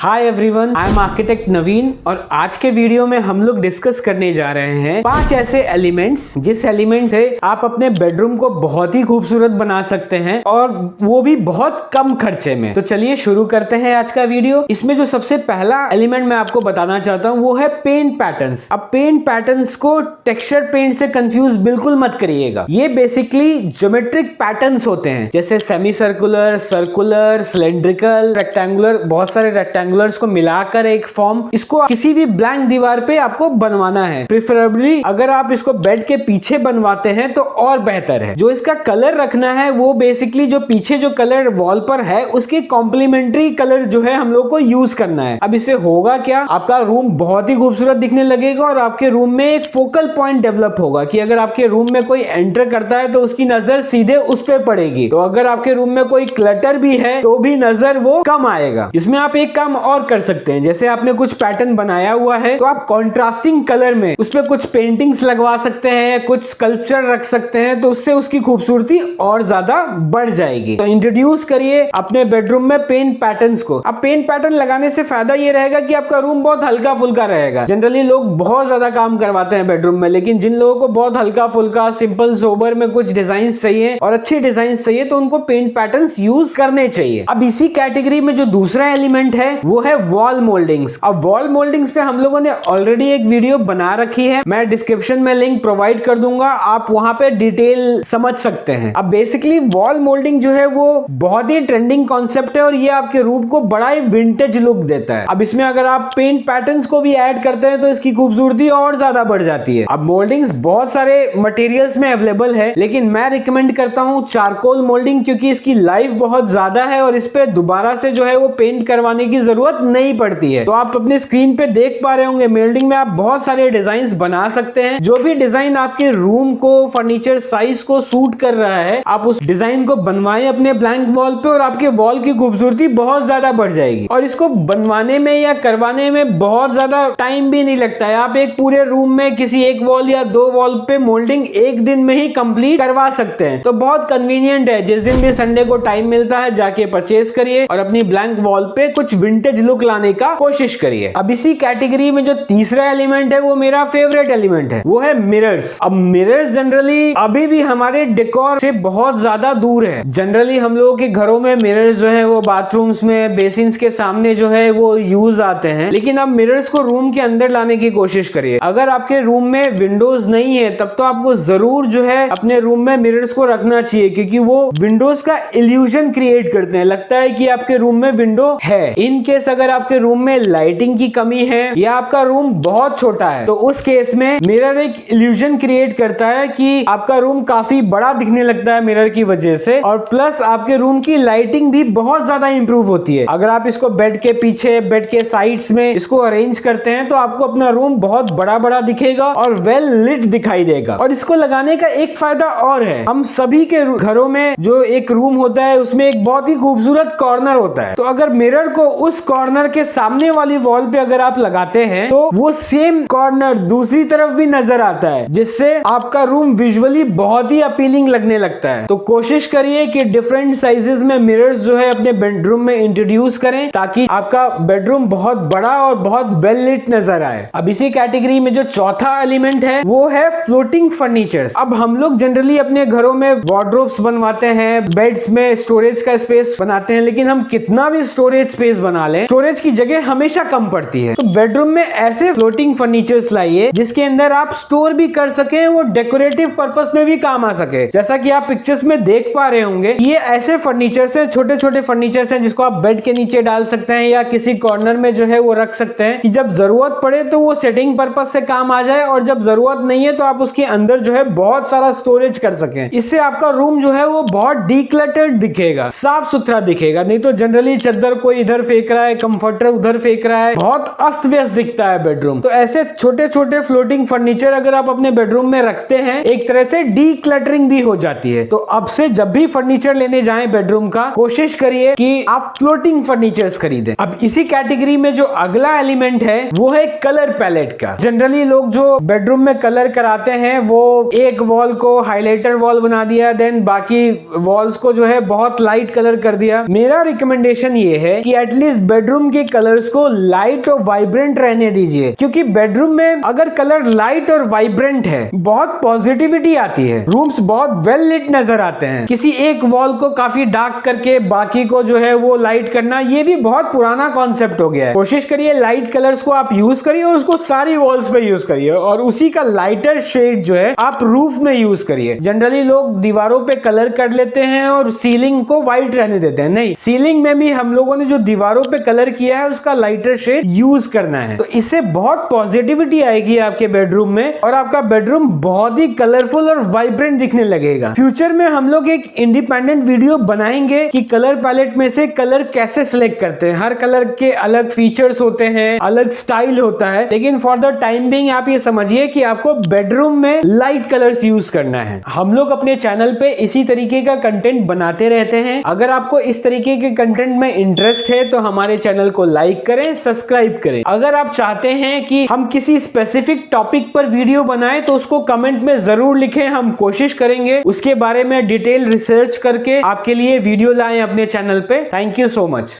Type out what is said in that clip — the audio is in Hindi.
Hi everyone, I am architect Naveen और आज के वीडियो में हम लोग डिस्कस करने जा रहे हैं 5 ऐसे एलिमेंट्स जिस एलिमेंट से आप अपने बेडरूम को बहुत ही खूबसूरत बना सकते हैं और वो भी बहुत कम खर्चे में। तो चलिए शुरू करते हैं आज का वीडियो। इसमें जो सबसे पहला एलिमेंट मैं आपको बताना चाहता हूँ वो है पेंट पैटर्न्स। अब पेंट पैटर्न्स को टेक्सचर पेंट से कंफ्यूज बिल्कुल मत करिएगा। ये बेसिकली ज्योमेट्रिक पैटर्न्स होते हैं, जैसे semi circular, circular, cylindrical, rectangular, बहुत सारे रेक्टेंगुलर्स को मिलाकर एक फॉर्म। इसको किसी भी ब्लैंक दीवार पे आपको बनवाना है। प्रेफरेबली अगर आप इसको बेड के पीछे बनवाते हैं तो और बेहतर है। जो इसका कलर रखना है वो बेसिकली जो पीछे जो कलर वॉल पर है उसके कॉम्प्लीमेंट्री कलर जो है हम लोग को यूज करना है। अब इससे होगा क्या, आपका रूम बहुत ही खूबसूरत दिखने लगेगा और आपके रूम में एक फोकल पॉइंट डेवलप होगा कि अगर आपके रूम में कोई एंटर करता है तो उसकी नजर सीधे उस पे पड़ेगी। तो अगर आपके रूम में कोई क्लटर भी है तो भी नजर वो कम आएगा। इसमें आप एक काम और कर सकते हैं, जैसे आपने कुछ पैटर्न बनाया हुआ है तो आप कॉन्ट्रास्टिंग कलर में उस पे कुछ पेंटिंग्स लगवा सकते हैं, कुछ स्कल्पचर रख सकते हैं, तो उससे उसकी खूबसूरती और ज्यादा बढ़ जाएगी। तो इंट्रोड्यूस करिए अपने बेडरूम में पेंट पैटर्न्स को। अब पेंट पैटर्न लगाने से फायदा ये रहेगा कि आपका रूम बहुत हल्का फुल्का रहेगा। जनरली लोग बहुत ज्यादा काम करवाते हैं बेडरूम में, लेकिन जिन लोगों को बहुत हल्का फुल्का, सिंपल, सोबर में कुछ डिजाइन चाहिए और अच्छे डिजाइन चाहिए तो उनको पेंट पैटर्न्स यूज करने चाहिए। अब इसी कैटेगरी में जो दूसरा एलिमेंट है वो है वॉल मोल्डिंग्स। अब वॉल मोल्डिंग्स पे हम लोगों ने ऑलरेडी एक वीडियो बना रखी है, मैं डिस्क्रिप्शन में लिंक प्रोवाइड कर दूंगा, आप वहां पे डिटेल समझ सकते हैं। अब बेसिकली वॉल मोल्डिंग जो है वो बहुत ही ट्रेंडिंग कॉन्सेप्ट है और ये आपके रूम को बड़ा ही विंटेज लुक देता है। अब इसमें अगर आप पेंट पैटर्न्स को भी ऐड करते हैं तो इसकी खूबसूरती और ज्यादा बढ़ जाती है। अब मोल्डिंग्स बहुत सारे मटेरियल्स में अवेलेबल है, लेकिन मैं रिकमेंड करता हूं चारकोल मोल्डिंग, क्योंकि इसकी लाइफ बहुत ज्यादा है और इस पे दोबारा से जो है वो पेंट करवाने की जरूरत नहीं पड़ती है। तो आप अपने स्क्रीन पे देख पा रहे होंगे मोल्डिंग में आप बहुत सारे डिजाइन बना सकते हैं। जो भी डिजाइन आपके रूम को, फर्नीचर साइज को सूट कर रहा है, आप उस डिजाइन को बनवाएं अपने ब्लैंक वॉल पे और आपके वॉल की खूबसूरती बहुत ज्यादा बढ़ जाएगी। और इसको बनवाने में या करवाने में बहुत ज्यादा टाइम भी नहीं लगता है। आप एक पूरे रूम में किसी एक वॉल या 2 वॉल पे मोल्डिंग एक दिन में ही कंप्लीट करवा सकते हैं। तो बहुत कन्वीनियंट है। जिस दिन भी संडे को टाइम मिलता है जाके परचेज करिए और अपनी ब्लैंक वॉल पे कुछ विंटेज लुक लाने का कोशिश करिए। अब इसी कैटेगरी में जो तीसरा एलिमेंट है वो मेरा फेवरेट एलिमेंट है, वो है मिरर्स। अब मिरर्स जनरली अभी भी हमारे डेकोर से बहुत ज्यादा दूर है। जनरली हम लोगों के घरों में मिरर्स जो है वो बाथरूम्स में, बेसिन्स के सामने जो है वो यूज आते हैं, लेकिन अब मिरर्स को रूम के अंदर लाने की कोशिश करिए। अगर आपके रूम में विंडोज नहीं है तब तो आपको जरूर जो है अपने रूम में मिरर्स को रखना चाहिए, क्योंकि वो विंडोज का इल्यूजन क्रिएट करते हैं। लगता है कि आपके रूम में विंडो है। इन केस अगर आपके रूम में लाइटिंग की कमी है या आपका रूम बहुत छोटा है तो उस केस में मिरर एक इल्यूजन क्रिएट करता है कि आपका रूम काफी बड़ा दिखने लगता है मिरर की वजह से, और प्लस आपके रूम की लाइटिंग भी बहुत ज्यादा इंप्रूव होती है। अगर आप इसको बेड के पीछे, बेड के साइड्स में इसको अरेंज करते हैं तो आपको अपना रूम बहुत बड़ा बड़ा दिखेगा और वेल लिट दिखाई देगा। और इसको लगाने का एक फायदा और है, हम सभी के घरों में जो एक रूम होता है उसमें एक बहुत ही खूबसूरत कॉर्नर होता है। तो अगर मिरर को उस कॉर्नर के सामने वाली वॉल पे अगर आप लगाते हैं तो वो सेम कॉर्नर दूसरी तरफ भी नजर आता है, जिससे आपका रूम विजुअली बहुत ही अपीलिंग लगने लगता है। तो कोशिश करिए कि डिफरेंट साइजेस में मिरर्स जो है अपने बेडरूम में इंट्रोड्यूस करें ताकि आपका बेडरूम बहुत बड़ा और बहुत वेल लिट नजर आए। अब इसी कैटेगरी में जो चौथा एलिमेंट है वो है फ्लोटिंग फर्नीचर्स। अब हम लोग जनरली अपने घरों में वार्डरोब्स बनवाते हैं, बेड्स में स्टोरेज का स्पेस बनाते हैं, लेकिन हम कितना भी स्टोरेज स्पेस बना लें स्टोरेज की जगह हमेशा कम पड़ती है। तो बेडरूम में ऐसे फ्लोटिंग फर्नीचर्स लाइए जिसके अंदर आप स्टोर भी कर सकें, वो डेकोरेटिव पर्पस में भी काम आ सके। जैसा कि आप पिक्चर्स में देख पा रहे होंगे, ये ऐसे फर्नीचर्स हैं, छोटे छोटे फर्नीचर्स हैं जिसको आप बेड के नीचे डाल सकते हैं या किसी कॉर्नर में जो है वो रख सकते हैं कि जब जरूरत पड़े तो वो सेटिंग पर्पस से काम आ जाए, और जब जरूरत नहीं है तो आप उसके अंदर जो है बहुत सारा स्टोरेज कर सकें। इससे आपका रूम जो है वो बहुत डीक्लटर्ड दिखेगा, साफ सुथरा दिखेगा। नहीं तो जनरली चादर कोई इधर फेंक रहा है, कंफर्टर उधर फेंक रहा है, बहुत अस्त व्यस्त दिखता है बेडरूम। तो ऐसे छोटे छोटे फ्लोटिंग फर्नीचर अगर आप अपने बेडरूम में रखते हैं, एक तरह से डीक्लटरिंग भी हो जाती है। तो अब से जब भी फर्नीचर लेने जाएं बेडरूम का, कोशिश करिए कि आप फ्लोटिंग फर्नीचर्स खरीदें। अब इसी कैटेगरी में जो अगला एलिमेंट है वो है कलर पैलेट का। जनरली लोग जो बेडरूम में कलर कराते हैं वो एक वॉल को हाइलाइटर वॉल बना दिया, देन बाकी वॉल्स को जो है बहुत लाइट कलर कर दिया। मेरा रिकमेंडेशन ये है कि एटलीस्ट बेडरूम के कलर्स को लाइट और वाइब्रेंट रहने दीजिए, क्योंकि बेडरूम में अगर कलर लाइट और वाइब्रेंट है बहुत पॉजिटिविटी आती है, रूम्स बहुत वेल लिट नजर आते हैं। किसी एक वॉल को काफी डार्क करके बाकी को जो है वो लाइट करना, ये भी बहुत पुराना कॉन्सेप्ट हो गया है। कोशिश करिए लाइट कलर्स को आप यूज करिए और उसको सारी वॉल्स पे यूज करिए, और उसी का लाइटर शेड जो है आप रूफ में यूज करिए। जनरली लोग दीवारों पे कलर कर लेते हैं और सीलिंग को व्हाइट रहने देते हैं, नहीं, सीलिंग में भी हम लोगों ने जो दीवारों पे कलर किया है उसका लाइटर शेड यूज करना है। तो इससे बहुत पॉजिटिविटी आएगी आपके बेडरूम में और आपका बेडरूम बहुत ही कलरफुल और वाइब्रेंट दिखने लगेगा। फ्यूचर में हम लोग एक इंडिपेंडेंट वीडियो बनाएंगे कि कलर पैलेट में से कलर कैसे सिलेक्ट करते हैं। हर कलर के अलग फीचर्स होते हैं, अलग स्टाइल होता है, लेकिन फॉर द टाइम बिंग आप ये समझिए कि आपको बेडरूम में लाइट कलर्स यूज करना है। हम लोग अपने चैनल पे इसी तरीके का कंटेंट बनाते रहते हैं। अगर आपको इस तरीके के कंटेंट में इंटरेस्ट है तो हमारे चैनल को लाइक करें, सब्सक्राइब करें। अगर आप चाहते हैं कि हम किसी स्पेसिफिक टॉपिक पर वीडियो बनाएं तो उसको कमेंट में जरूर लिखें, हम कोशिश करेंगे उसके बारे में डिटेल रिसर्च करके आपके लिए वीडियो लाएं अपने चैनल पे। Thank you so much.